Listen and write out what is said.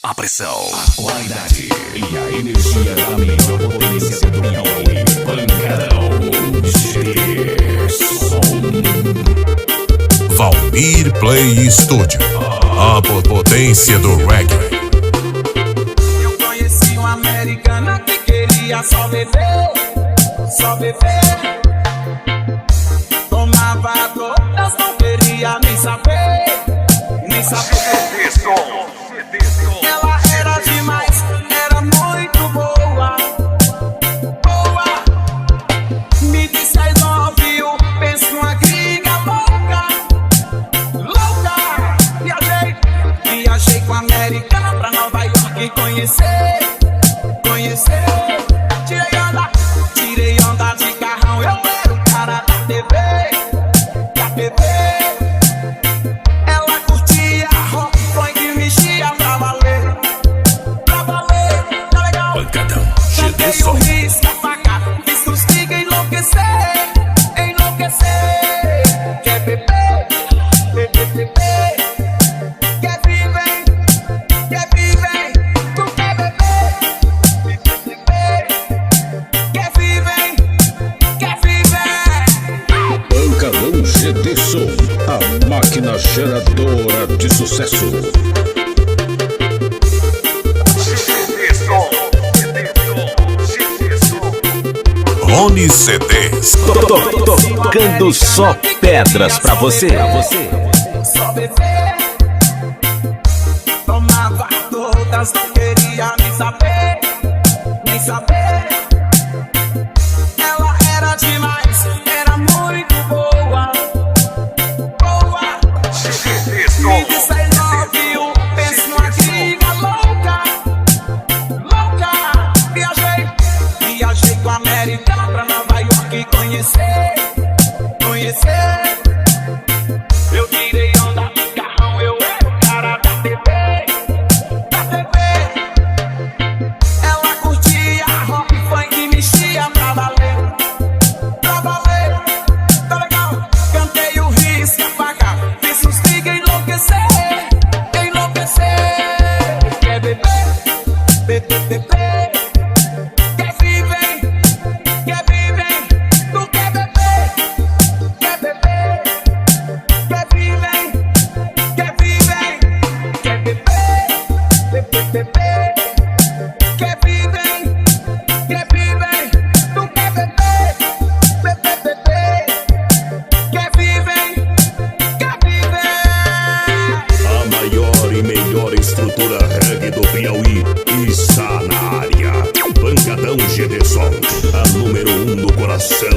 A pressão, a qualidade e a energia da melhor potência do Piauí. Pancadão, som. Valmir Play Studio, a potência do reggae. Eu conheci uma americana que queria só beber, só beber. Tomava todas, não queria nem saber, nem saber. Ela era demais, era muito boa, boa. Me disse I love you, penso uma gringa louca, louca. Viajei com a americana pra Nova York conhecer, conhecer. Tirei onda de carrão, eu era o cara da TV, da TV. Ela curtia rock, funk, mexia pra valer, tá legal. Pancadão, Cantei o risco, a faca, fiz os niggas enlouquecer, enlouquecer. Quer beber, beber, beber. Quer viver, tu quer beber, beber. Quer viver, Pancadão GT Som, a máquina geradora de sucesso. Rony CDs, Tocando só pedras pra você. só beber. Tomava todas, não queria nem saber, nem saber. Ela era demais, era muito boa, boa. Me disse I love you, penso numa gringa louca, louca. Viajei com a americana pra Nova York conhecer, conhecer. Eu tirei onda de carrão, eu era o cara da TV, da TV. Ela curtia rock, funk, mexia pra valer, tá legal. Cantei o risco, a faca, fiz os niggas enlouquecer, enlouquecer. Quer beber, beber, beber. Quer viver, tu quer beber, beber. Quer viver, quer beber, beber, beber. Quer viver, tu quer beber, beber, beber. Quer viver, A maior e melhor estrutura reggae do Piauí está na área. Pancadão GT Som, a número 1 no coração